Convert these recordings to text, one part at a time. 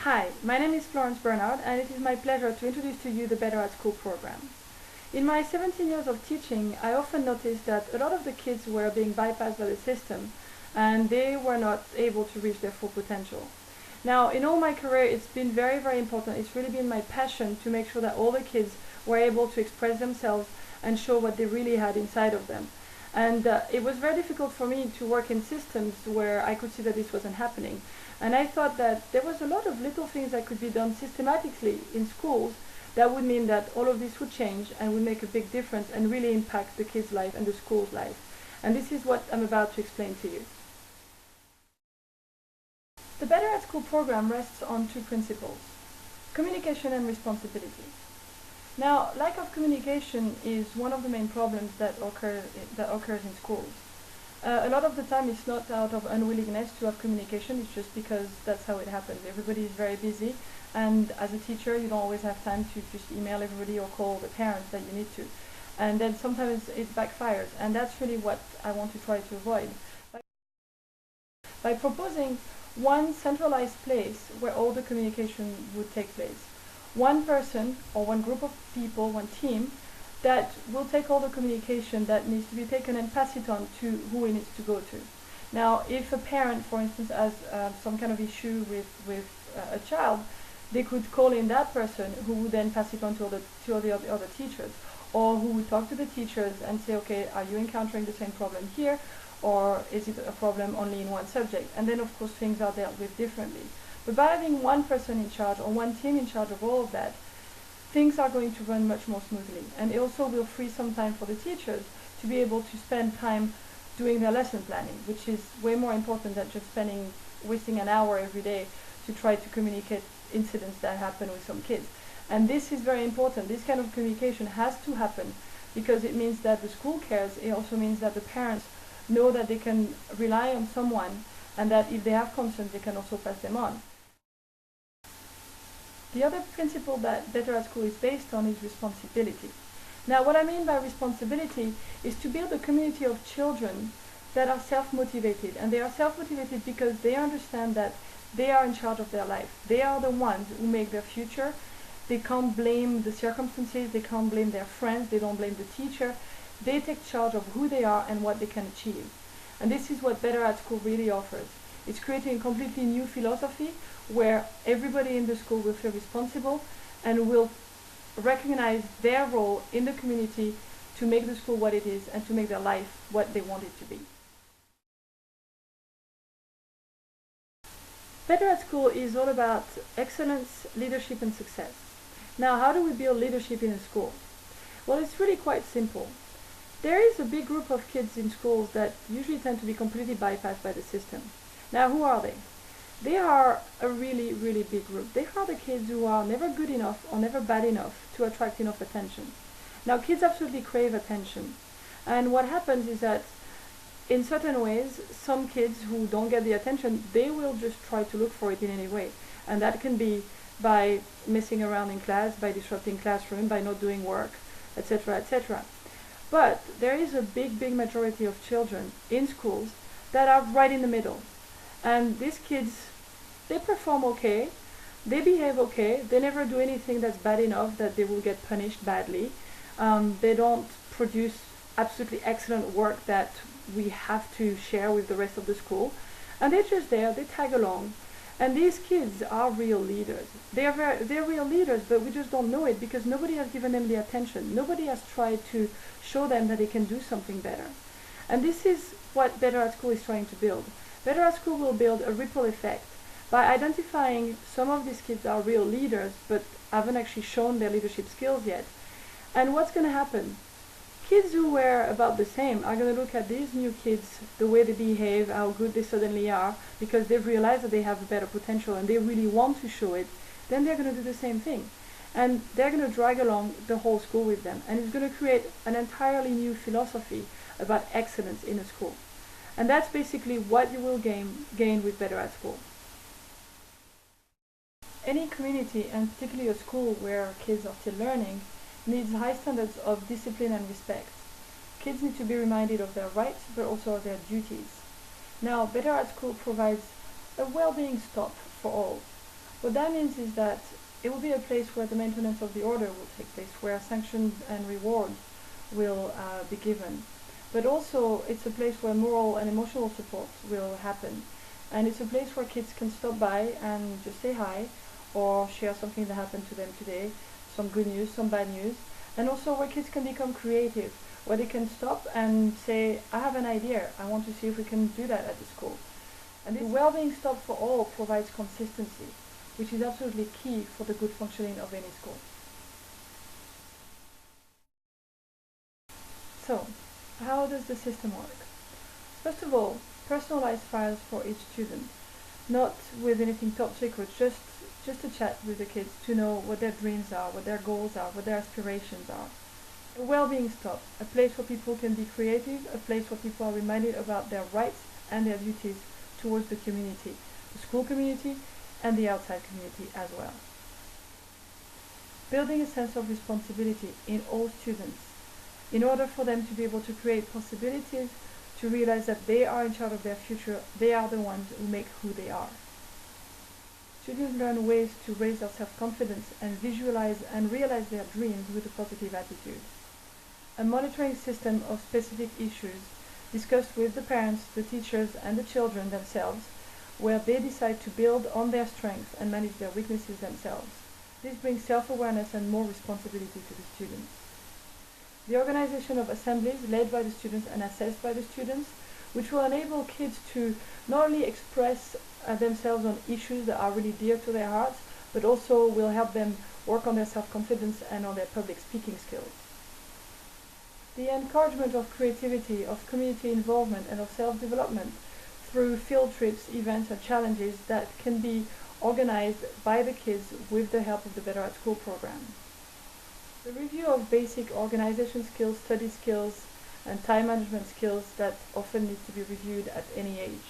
Hi, my name is Florence Bernard, and it is my pleasure to introduce to you the Better at School program. In my 17 years of teaching, I often noticed that a lot of the kids were being bypassed by the system, and they were not able to reach their full potential. Now, in all my career, it's been very, very important. It's really been my passion to make sure that all the kids were able to express themselves and show what they really had inside of them. And it was very difficult for me to work in systems where I could see that this wasn't happening. And I thought that there was a lot of little things that could be done systematically in schools that would mean that all of this would change and would make a big difference and really impact the kids' life and the school's life. And this is what I'm about to explain to you. The Better at School program rests on two principles: communication and responsibility. Now, lack of communication is one of the main problems that occurs in schools. A lot of the time it's not out of unwillingness to have communication, it's just because that's how it happens. Everybody is very busy, and as a teacher you don't always have time to just email everybody or call the parents that you need to. And then sometimes it backfires, and that's really what I want to try to avoid. By proposing one centralized place where all the communication would take place. One person or one group of people, one team, that will take all the communication that needs to be taken and pass it on to who it needs to go to. Now, if a parent, for instance, has some kind of issue with a child, they could call in that person who would then pass it on to the other teachers, or who would talk to the teachers and say, okay, are you encountering the same problem here, or is it a problem only in one subject? And then, of course, things are dealt with differently. But by having one person in charge or one team in charge of all of that, things are going to run much more smoothly. And it also will free some time for the teachers to be able to spend time doing their lesson planning, which is way more important than just wasting an hour every day to try to communicate incidents that happen with some kids. And this is very important. This kind of communication has to happen because it means that the school cares. It also means that the parents know that they can rely on someone, and that if they have concerns, they can also pass them on. The other principle that Better at School is based on is responsibility. Now, what I mean by responsibility is to build a community of children that are self-motivated. And they are self-motivated because they understand that they are in charge of their life. They are the ones who make their future. They can't blame the circumstances. They can't blame their friends. They don't blame the teacher. They take charge of who they are and what they can achieve. And this is what Better at School really offers. It's creating a completely new philosophy where everybody in the school will feel responsible and will recognize their role in the community to make the school what it is and to make their life what they want it to be. Better at School is all about excellence, leadership, and success. Now, how do we build leadership in a school? Well, it's really quite simple. There is a big group of kids in schools that usually tend to be completely bypassed by the system. Now, who are they? They are a really, really big group. They are the kids who are never good enough or never bad enough to attract enough attention. Now, kids absolutely crave attention. And what happens is that in certain ways, some kids who don't get the attention, they will just try to look for it in any way. And that can be by messing around in class, by disrupting classroom, by not doing work, etc., etc. But there is a big, big majority of children in schools that are right in the middle. And these kids, they perform okay, they behave okay, they never do anything that's bad enough that they will get punished badly. They don't produce absolutely excellent work that we have to share with the rest of the school. And they're just there, they tag along. And these kids are real leaders. They're real leaders, but we just don't know it because nobody has given them the attention. Nobody has tried to show them that they can do something better. And this is what Better at School is trying to build. Better at School will build a ripple effect by identifying some of these kids are real leaders but haven't actually shown their leadership skills yet. And what's going to happen? Kids who were about the same are going to look at these new kids, the way they behave, how good they suddenly are, because they've realized that they have a better potential and they really want to show it. Then they're going to do the same thing. And they're going to drag along the whole school with them. And it's going to create an entirely new philosophy about excellence in a school. And that's basically what you will gain with Better at School. Any community, and particularly a school where kids are still learning, needs high standards of discipline and respect. Kids need to be reminded of their rights, but also of their duties. Now, Better at School provides a well-being stop for all. What that means is that it will be a place where the maintenance of the order will take place, where sanctions and rewards will be given. But also it's a place where moral and emotional support will happen. And it's a place where kids can stop by and just say hi or share something that happened to them today, some good news, some bad news. And also where kids can become creative, where they can stop and say, I have an idea, I want to see if we can do that at the school. And this well-being stop for all provides consistency, which is absolutely key for the good functioning of any school. So, how does the system work? First of all, personalized files for each student, not with anything top secret, just a chat with the kids to know what their dreams are, what their goals are, what their aspirations are. A well-being stop, a place where people can be creative, a place where people are reminded about their rights and their duties towards the community, the school community and the outside community as well. Building a sense of responsibility in all students in order for them to be able to create possibilities, to realize that they are in charge of their future, they are the ones who make who they are. Students learn ways to raise their self-confidence and visualize and realize their dreams with a positive attitude. A monitoring system of specific issues discussed with the parents, the teachers and the children themselves, where they decide to build on their strengths and manage their weaknesses themselves. This brings self-awareness and more responsibility to the students. The organization of assemblies led by the students and assessed by the students, which will enable kids to not only express themselves on issues that are really dear to their hearts, but also will help them work on their self-confidence and on their public speaking skills. The encouragement of creativity, of community involvement and of self-development through field trips, events and challenges that can be organized by the kids with the help of the Better at School program. The review of basic organization skills, study skills and time management skills that often need to be reviewed at any age.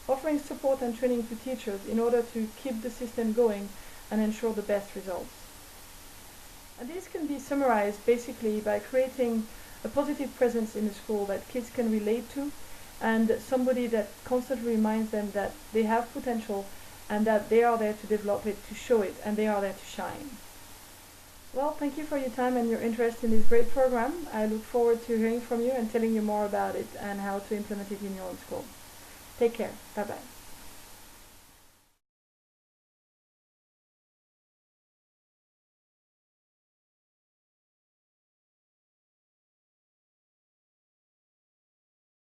Offering support and training to teachers in order to keep the system going and ensure the best results. And this can be summarized basically by creating a positive presence in the school that kids can relate to, and somebody that constantly reminds them that they have potential and that they are there to develop it, to show it, and they are there to shine. Well, thank you for your time and your interest in this great program. I look forward to hearing from you and telling you more about it and how to implement it in your own school. Take care. Bye-bye.